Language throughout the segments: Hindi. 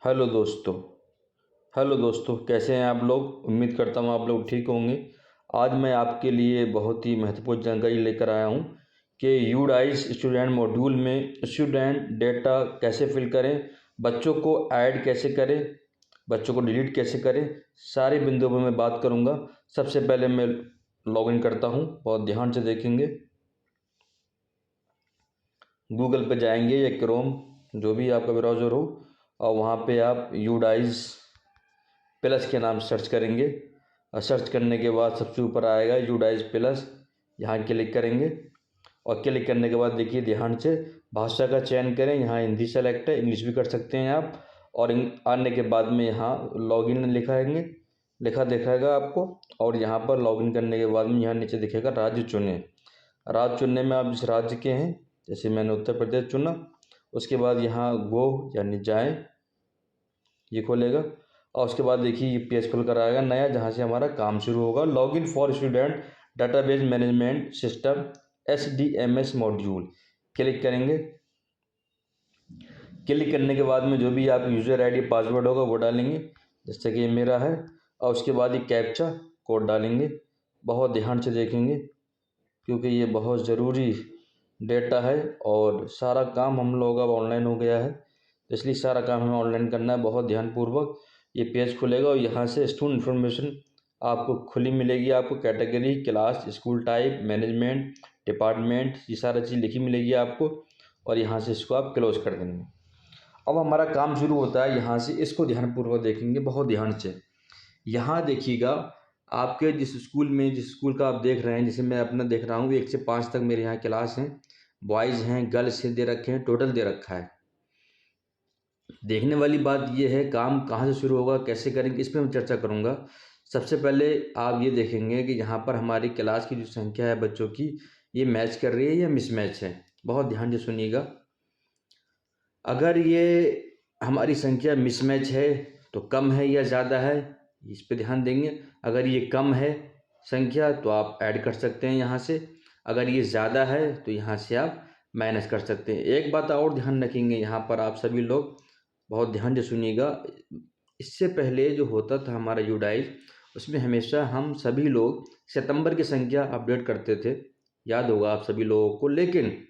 हेलो दोस्तों। कैसे हैं आप लोग। उम्मीद करता हूँ आप लोग ठीक होंगे। आज मैं आपके लिए बहुत ही महत्वपूर्ण जानकारी लेकर आया हूँ कि यूडाइस स्टूडेंट मॉड्यूल में स्टूडेंट डेटा कैसे फिल करें, बच्चों को ऐड कैसे करें, बच्चों को डिलीट कैसे करें, सारे बिंदुओं पर मैं बात करूँगा। सबसे पहले मैं लॉगिन करता हूँ, बहुत ध्यान से देखेंगे। गूगल पे जाएंगे या क्रोम, जो भी आपका ब्राउज़र हो, और वहाँ पे आप यूडाइस प्लस के नाम सर्च करेंगे। और सर्च करने के बाद सबसे ऊपर आएगा यूडाइस प्लस, यहाँ क्लिक करेंगे। और क्लिक करने के बाद देखिए ध्यान से भाषा का चयन करें, यहाँ हिंदी सेलेक्ट है, इंग्लिश भी कर सकते हैं आप। और आने के बाद में यहाँ लॉगिन लिखा दिखाएगा आपको। और यहाँ पर लॉगिन करने के बाद में यहाँ नीचे दिखेगा राज्य चुनें। राज्य चुनने में आप जिस राज्य के हैं, जैसे मैंने उत्तर प्रदेश चुना, उसके बाद यहाँ गो यानी जाएं, ये खोलेगा। और उसके बाद देखिए ये पेज खुल कर आएगा नया, जहाँ से हमारा काम शुरू होगा। Login for student database management system SDMS module, click करेंगे। क्लिक करने के बाद में जो भी आप यूज़र ID पासवर्ड होगा वो डालेंगे, जैसे कि ये मेरा है। और उसके बाद ये कैप्चा कोड डालेंगे। बहुत ध्यान से देखेंगे क्योंकि ये बहुत ज़रूरी डेटा है और सारा काम हम लोग अब ऑनलाइन हो गया है, तो इसलिए सारा काम हमें ऑनलाइन करना है। बहुत ध्यानपूर्वक ये पेज खुलेगा और यहाँ से स्टूडेंट इन्फॉर्मेशन आपको खुली मिलेगी। आपको category, class, school type, management, department, ये सारा चीज़ लिखी मिलेगी आपको। और यहाँ से इसको आप क्लोज कर देंगे। अब हमारा काम शुरू होता है। यहाँ से इसको ध्यानपूर्वक देखेंगे, बहुत ध्यान से। यहाँ देखिएगा आपके जिस स्कूल का आप देख रहे हैं, जिसे मैं अपना देख रहा हूँ, 1 से 5 तक मेरे यहाँ क्लास हैं, बॉयज़ हैं, गर्ल्स दे रखे हैं, टोटल दे रखा है। देखने वाली बात ये है काम कहाँ से शुरू होगा, कैसे करेंगे, इस पर मैं चर्चा करूँगा। सबसे पहले आप ये देखेंगे कि यहाँ पर हमारी क्लास की जो संख्या है बच्चों की, ये मैच कर रही है या मिसमैच है। बहुत ध्यान से सुनिएगा। अगर ये हमारी संख्या मिसमैच है तो कम है या ज़्यादा है, इस पे ध्यान देंगे। अगर ये कम है संख्या तो आप ऐड कर सकते हैं यहाँ से। अगर ये ज़्यादा है तो यहाँ से आप माइनस कर सकते हैं। एक बात और ध्यान रखेंगे यहाँ पर आप सभी लोग, बहुत ध्यान से सुनिएगा। इससे पहले जो होता था हमारा यूडाइस, उसमें हमेशा हम सभी लोग सितंबर की संख्या अपडेट करते थे, याद होगा आप सभी लोगों को। लेकिन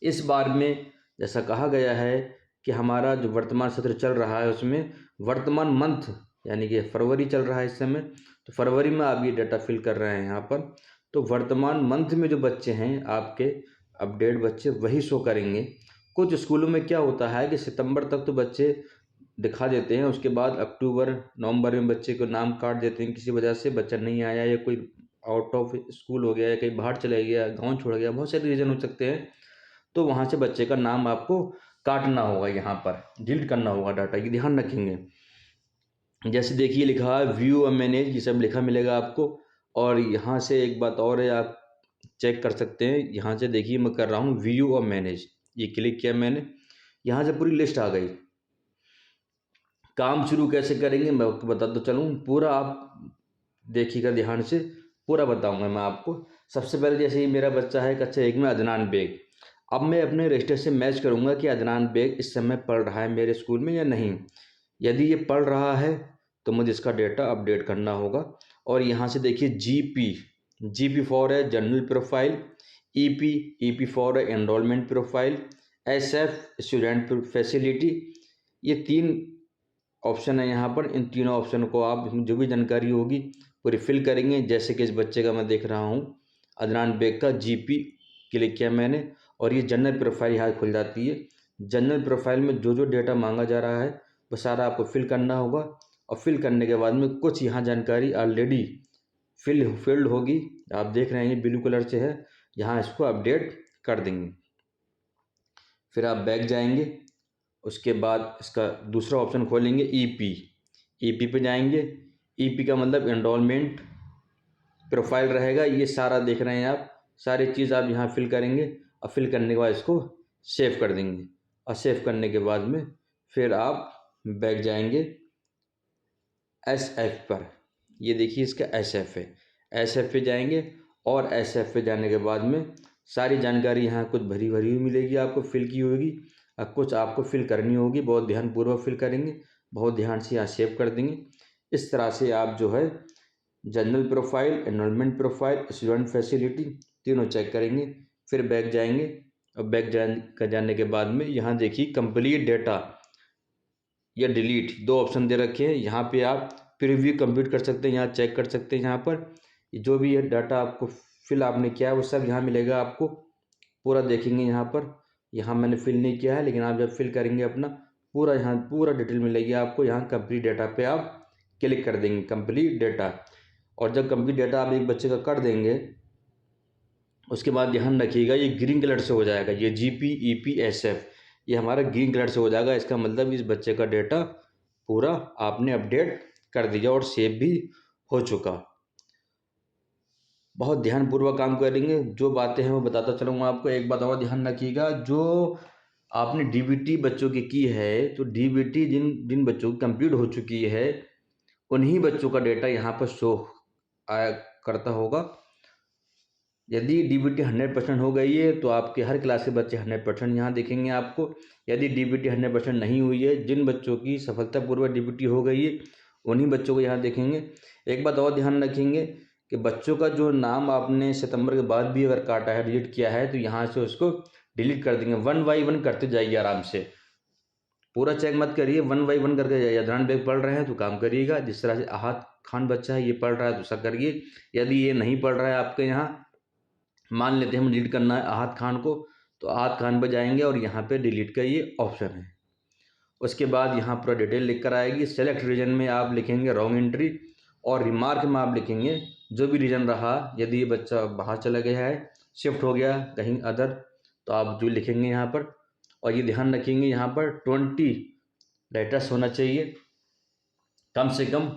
इस बार में जैसा कहा गया है कि हमारा जो वर्तमान सत्र चल रहा है उसमें वर्तमान मंथ यानी कि फरवरी चल रहा है इस समय, तो फरवरी में आप ये डाटा फिल कर रहे हैं यहाँ पर। तो वर्तमान मंथ में जो बच्चे हैं आपके अपडेट बच्चे, वही शो करेंगे। कुछ स्कूलों में क्या होता है कि सितंबर तक तो बच्चे दिखा देते हैं, उसके बाद अक्टूबर नवंबर में बच्चे को नाम काट देते हैं, किसी वजह से बच्चा नहीं आया या कोई आउट ऑफ स्कूल हो गया या कहीं बाहर चला गया, गाँव छोड़ गया, बहुत सारे रीज़न हो सकते हैं। तो वहाँ से बच्चे का नाम आपको काटना होगा, यहाँ पर डिलीट करना होगा डाटा, ये ध्यान रखेंगे। जैसे देखिए लिखा है व्यू और मैनेज, ये सब लिखा मिलेगा आपको। और यहाँ से एक बात और है, आप चेक कर सकते हैं। यहाँ से देखिए मैं कर रहा हूँ व्यू और मैनेज, ये क्लिक किया मैंने, यहाँ से पूरी लिस्ट आ गई। काम शुरू कैसे करेंगे मैं आपको बताता चलूँ, पूरा आप देखिएगा ध्यान से, पूरा बताऊंगा मैं आपको। सबसे पहले जैसे ही मेरा बच्चा है कक्षा 1 में, अदनान बेग। अब मैं अपने रजिस्टर से मैच करूंगा कि अदनान बेग इस समय पढ़ रहा है मेरे स्कूल में या नहीं। यदि ये पढ़ रहा है तो मुझे इसका डेटा अपडेट करना होगा। और यहाँ से देखिए जीपी फॉर है जनरल प्रोफाइल, ईपी फॉर है enrolment profile, SF student facility, ये 3 ऑप्शन है यहाँ पर। इन तीनों ऑप्शन को आप जो भी जानकारी होगी पूरी फिल करेंगे। जैसे कि इस बच्चे का मैं देख रहा हूँ, अदनान बेग का जीपी क्लिक किया मैंने और ये जनरल प्रोफाइल यहाँ खुल जाती है। जनरल प्रोफाइल में जो जो डेटा मांगा जा रहा है वो सारा आपको फिल करना होगा। और फिल करने के बाद में कुछ यहाँ जानकारी ऑलरेडी फिल्ड होगी, आप देख रहे हैं ये ब्लू कलर से है, यहाँ इसको अपडेट कर देंगे। फिर आप बैक जाएंगे, उसके बाद इसका दूसरा ऑप्शन खोलेंगे ईपी पे जाएंगे। ईपी का मतलब एनरोलमेंट प्रोफाइल रहेगा, ये सारा देख रहे हैं आप, सारी चीज़ आप यहाँ फिल करेंगे। और फिल करने के बाद इसको सेव कर देंगे। और सेव करने के बाद में फिर आप बैक जाएंगे एसएफ पर, ये देखिए इसका एसएफ है, एसएफ पे जाएंगे। और एसएफ पे जाने के बाद में सारी जानकारी यहाँ कुछ भरी भरी हुई मिलेगी आपको, फिल की होगी। कुछ आपको फिल करनी होगी, बहुत ध्यानपूर्वक फिल करेंगे, बहुत ध्यान से यहाँ सेव कर देंगे। इस तरह से आप जो है general profile, enrolment profile, student facility तीनों चेक करेंगे। फिर बैक जाएंगे और बैक जाने के बाद में यहाँ देखिए कंप्लीट डेटा या डिलीट दो ऑप्शन दे रखे हैं। यहाँ पे आप प्रीव्यू कंप्लीट कर सकते हैं, यहाँ चेक कर सकते हैं। यहाँ पर जो भी ये डाटा आपको फिल आपने किया है वो सब यहाँ मिलेगा आपको, पूरा देखेंगे। यहाँ मैंने फिल नहीं किया है, लेकिन आप जब फिल करेंगे अपना पूरा, यहाँ पूरा डिटेल मिलेगी आपको। यहाँ कंप्लीट डेटा पे आप क्लिक कर देंगे, कंप्लीट डेटा। और जब कंप्लीट डेटा आप एक बच्चे का कर देंगे, उसके बाद ध्यान रखिएगा ये ग्रीन कलर से हो जाएगा, ये GPEPSF ये हमारा ग्रीन कलर से हो जाएगा। इसका मतलब इस बच्चे का डेटा पूरा आपने अपडेट कर दिया और सेव भी हो चुका। बहुत ध्यानपूर्वक काम करेंगे, जो बातें हैं वो बताता चलूँगा आपको। एक बात और ध्यान रखिएगा, जो आपने DBT बच्चों की है, तो DBT जिन बच्चों की कंप्लीट हो चुकी है उन्हीं बच्चों का डेटा यहाँ पर शो आया करता होगा। यदि DBT 100% हो गई है तो आपके हर क्लास के बच्चे 100% यहाँ दिखेंगे आपको। यदि DBT 100% नहीं हुई है, जिन बच्चों की सफलतापूर्वक DBT हो गई है उन्हीं बच्चों को यहाँ देखेंगे। एक बात और ध्यान रखेंगे कि बच्चों का जो नाम आपने सितंबर के बाद भी अगर काटा है, डिलीट किया है, तो यहाँ से उसको डिलीट कर देंगे। 1 बाई 1 करते जाइए आराम से, पूरा चेक मत करिए, 1 बाई 1 करके जाइए। अदनान बेग पढ़ रहे हैं तो काम करिएगा, जिस तरह से आहत खान बच्चा है ये पढ़ रहा है तो ऐसा करिए। यदि ये नहीं पढ़ रहा है आपके यहाँ, मान लेते हैं हम डिलीट करना है आहत खान को, तो आहत खान पर जाएंगे और यहाँ पे डिलीट का ये ऑप्शन है। उसके बाद यहाँ पूरा डिटेल लिख कर आएगी। सेलेक्ट रीजन में आप लिखेंगे रॉन्ग एंट्री, और रिमार्क में आप लिखेंगे जो भी रीजन रहा। यदि ये बच्चा बाहर चला गया है, शिफ्ट हो गया कहीं अदर, तो आप जो लिखेंगे यहाँ पर। और ये ध्यान रखेंगे यहाँ पर 20 लेटर्स होना चाहिए कम से कम,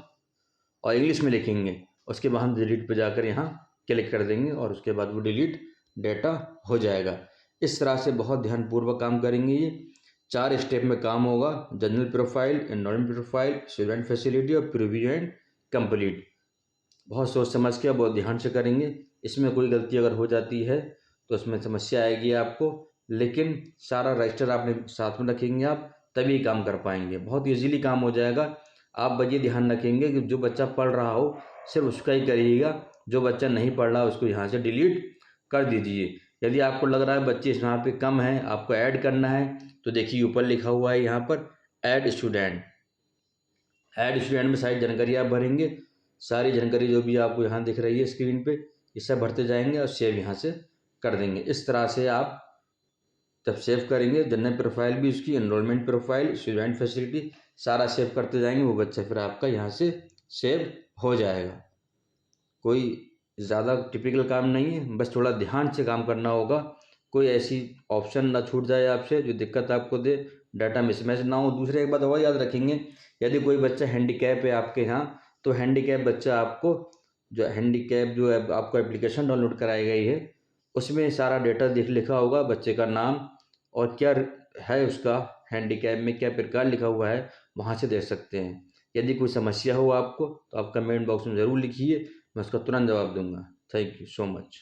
और इंग्लिश में लिखेंगे। उसके बाद हम डिलीट पे जाकर यहाँ क्लिक कर देंगे और उसके बाद वो डिलीट डेटा हो जाएगा। इस तरह से बहुत ध्यानपूर्वक काम करेंगे। ये 4 स्टेप में काम होगा: general profile, enrolment profile, student facility और प्रीव्यू एंड कंप्लीट। बहुत सोच समझ के, बहुत ध्यान से करेंगे। इसमें कोई गलती अगर हो जाती है तो उसमें समस्या आएगी आपको, लेकिन सारा रजिस्टर आपने साथ में रखेंगे आप, तभी काम कर पाएंगे। बहुत ईजीली काम हो जाएगा। आप बस ये ध्यान रखेंगे कि जो बच्चा पढ़ रहा हो सिर्फ उसका ही करिएगा, जो बच्चा नहीं पढ़ रहा उसको यहाँ से डिलीट कर दीजिए। यदि आपको लग रहा है बच्चे यहाँ पे कम हैं, आपको ऐड करना है, तो देखिए ऊपर लिखा हुआ है यहाँ पर ऐड स्टूडेंट। ऐड स्टूडेंट में सारी जानकारी आप भरेंगे। सारी जानकारी जो भी आपको यहाँ दिख रही है स्क्रीन पे, इसे भरते जाएंगे और सेव यहाँ से कर देंगे। इस तरह से आप जब सेव करेंगे, जनरल प्रोफाइल भी उसकी, एनरोलमेंट प्रोफाइल, स्टूडेंट फैसिलिटी सारा सेव करते जाएंगे, वो बच्चा फिर आपका यहाँ से सेव हो जाएगा। कोई ज़्यादा टिपिकल काम नहीं है, बस थोड़ा ध्यान से काम करना होगा। कोई ऐसी ऑप्शन ना छूट जाए आपसे जो दिक्कत आपको दे, डाटा मिसमैच ना हो। दूसरे एक बात और याद रखेंगे, यदि कोई बच्चा हैंडीकैप है आपके यहाँ, तो हैंडीकैप बच्चा आपको जो हैंडीकैप जो है आपको एप्लीकेशन डाउनलोड कराई गई है, उसमें सारा डेटा लिखा होगा, बच्चे का नाम और क्या है उसका हैंडीकैप में क्या प्रकार लिखा हुआ है, वहाँ से देख सकते हैं। यदि कोई समस्या हो आपको तो आप कमेंट बॉक्स में ज़रूर लिखिए, मैं उसका तुरंत जवाब दूंगा। Thank you so much.